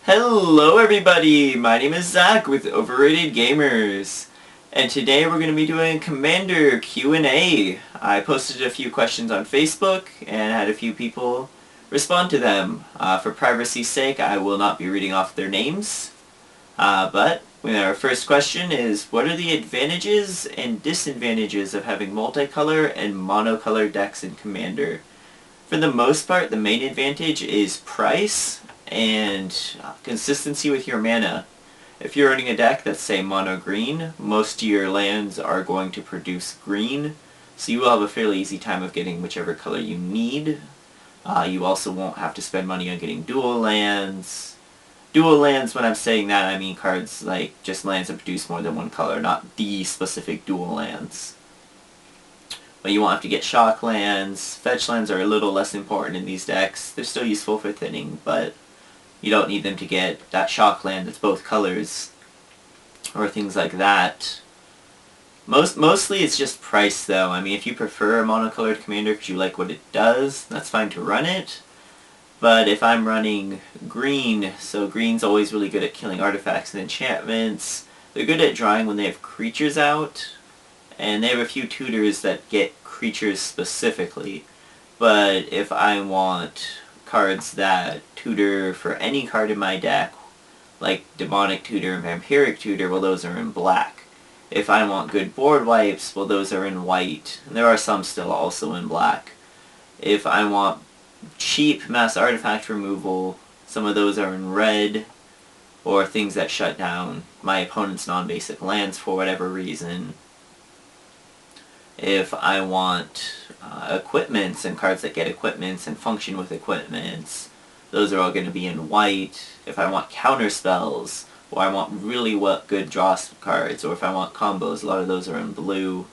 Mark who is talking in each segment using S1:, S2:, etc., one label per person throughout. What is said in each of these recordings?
S1: Hello everybody, my name is Zach with Overrated Gamers, and today we're going to be doing Commander Q&A. I posted a few questions on Facebook and had a few people respond to them. For privacy's sake, I will not be reading off their names, but our first question is, what are the advantages and disadvantages of having multicolor and monocolor decks in Commander? For the most part, the main advantage is price and consistency with your mana. If you're running a deck that's, say, mono green, most of your lands are going to produce green, so you will have a fairly easy time of getting whichever color you need. You also won't have to spend money on getting dual lands. Dual lands, when I'm saying that, I mean cards like just lands that produce more than one color, not the specific dual lands. But you won't have to get shock lands. Fetch lands are a little less important in these decks. They're still useful for thinning, but you don't need them to get that shock land that's both colors, or things like that. Mostly it's just price, though. I mean, if you prefer a monocolored commander because you like what it does, that's fine to run it. But if I'm running green, so green's always really good at killing artifacts and enchantments. They're good at drawing when they have creatures out, and they have a few tutors that get creatures specifically. But if I want cards that tutor for any card in my deck, like Demonic Tutor and Vampiric Tutor, well, those are in black. If I want good board wipes, well, those are in white. And there are some still also in black. If I want cheap mass artifact removal, some of those are in red, or things that shut down my opponent's non-basic lands for whatever reason. If I want equipments and cards that get equipments and function with equipments, those are all going to be in white. If I want counter spells, or I want really good draw cards, or if I want combos, a lot of those are in blue.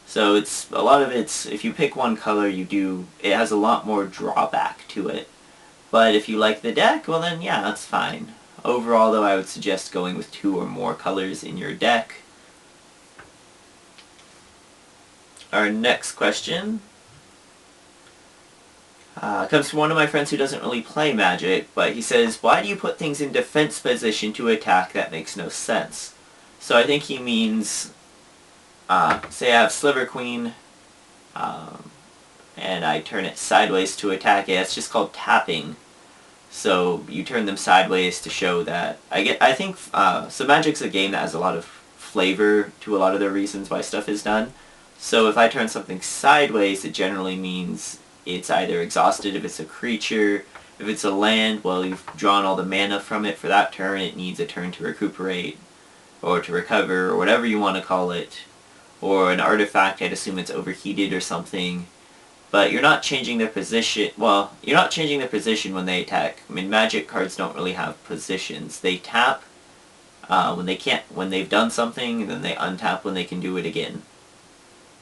S1: So a lot of it's, if you pick one color, it has a lot more drawback to it. But if you like the deck, well then yeah, that's fine. Overall though, I would suggest going with 2 or more colors in your deck. Our next question comes from one of my friends who doesn't really play Magic, but he says, why do you put things in defense position to attack? That makes no sense. So I think he means, say I have Sliver Queen, and I turn it sideways to attack it. It's just called tapping. So you turn them sideways to show that. I think so Magic's a game that has a lot of flavor to a lot of the reasons why stuff is done. So if I turn something sideways, it generally means it's either exhausted if it's a creature. If it's a land, well, you've drawn all the mana from it for that turn. It needs a turn to recuperate, or to recover, or whatever you want to call it. Or an artifact, I'd assume it's overheated or something. But you're not changing their position. Well, you're not changing their position when they attack. I mean, Magic cards don't really have positions. They tap when they've done something, and then they untap when they can do it again.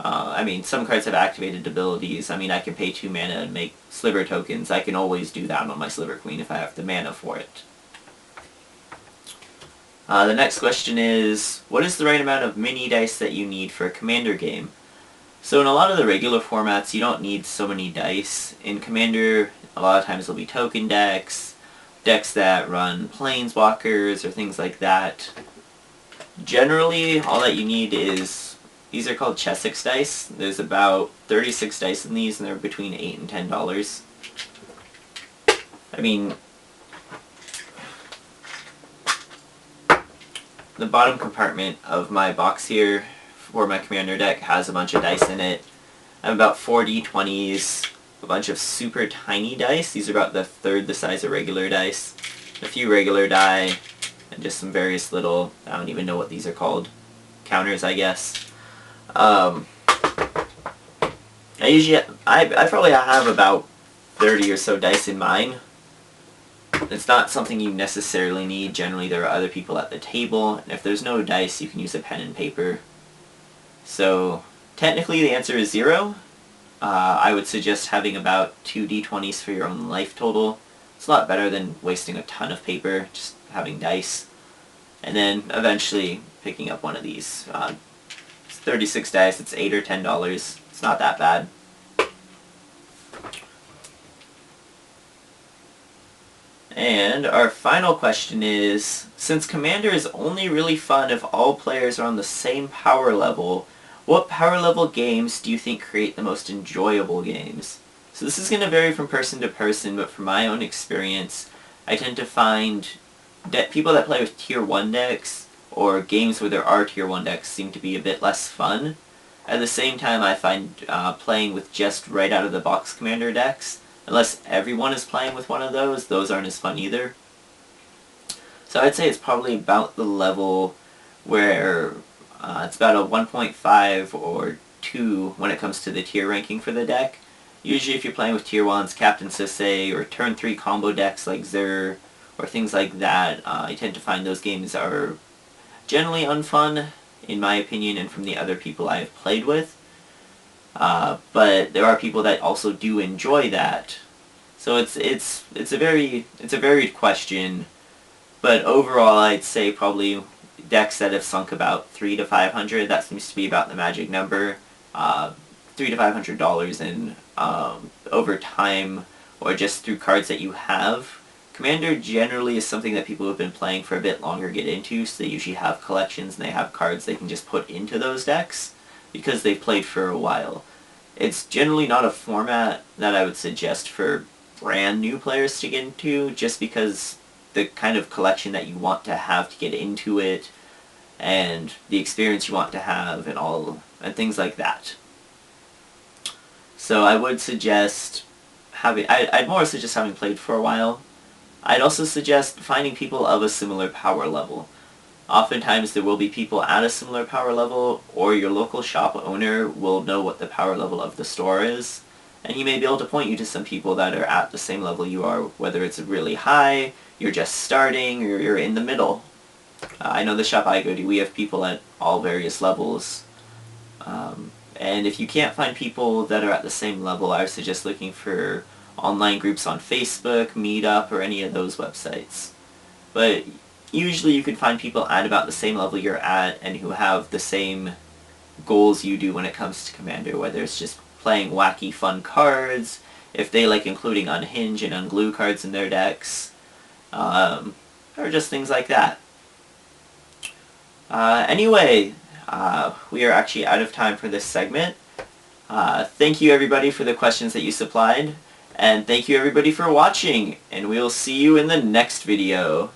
S1: I mean, some cards have activated abilities. I mean, I can pay 2 mana and make Sliver tokens. I can always do that on my Sliver Queen if I have the mana for it. The next question is, what is the right amount of mini dice that you need for a Commander game? So in a lot of the regular formats, you don't need so many dice. In Commander, a lot of times there'll be token decks, decks that run Planeswalkers, or things like that. Generally, all that you need is, these are called Chessex dice. There's about 36 dice in these, and they're between $8 and $10. I mean, the bottom compartment of my box here for my Commander deck has a bunch of dice in it. I have about 4 D20s, a bunch of super tiny dice. These are about the third the size of regular dice. A few regular die, and just some various little, I don't even know what these are called, counters, I guess. I probably have about 30 or so dice in mine. It's not something you necessarily need. Generally, there are other people at the table, and if there's no dice, you can use a pen and paper. So, technically the answer is 0. I would suggest having about 2 D20s for your own life total. It's a lot better than wasting a ton of paper, just having dice. And then, eventually, picking up one of these. 36 dice, it's $8 or $10. It's not that bad. And our final question is, since Commander is only really fun if all players are on the same power level, what power level games do you think create the most enjoyable games? So this is going to vary from person to person, but from my own experience, I tend to find that people that play with Tier 1 decks, or games where there are Tier 1 decks, seem to be a bit less fun. At the same time, I find playing with just right out of the box Commander decks, unless everyone is playing with one of those aren't as fun either. So I'd say it's probably about the level where it's about a 1.5 or 2 when it comes to the tier ranking for the deck. Usually if you're playing with tier 1s, Captain Sisay, or turn 3 combo decks like Xur, or things like that, I tend to find those games are generally unfun, in my opinion, and from the other people I have played with. But there are people that also do enjoy that. So it's a varied question, but overall I'd say probably decks that have sunk about $300 to $500. That seems to be about the magic number. $300 to $500 in over time, or just through cards that you have. Commander generally is something that people who have been playing for a bit longer get into, so they usually have collections and they have cards they can just put into those decks because they've played for a while. It's generally not a format that I would suggest for brand new players to get into, just because the kind of collection that you want to have to get into it, and the experience you want to have, and things like that. So I would suggest I'd more suggest having played for a while. I'd also suggest finding people of a similar power level. Oftentimes there will be people at a similar power level, or your local shop owner will know what the power level of the store is, and he may be able to point you to some people that are at the same level you are, whether it's really high, you're just starting, or you're in the middle. I know the shop I go to, we have people at all various levels. And if you can't find people that are at the same level, I would suggest looking for online groups on Facebook, Meetup, or any of those websites. But usually you can find people at about the same level you're at and who have the same goals you do when it comes to Commander, whether it's just playing wacky fun cards, if they like including unhinge and unglue cards in their decks, or just things like that. Anyway, we are actually out of time for this segment. Thank you everybody for the questions that you supplied, and thank you everybody for watching, and we'll see you in the next video.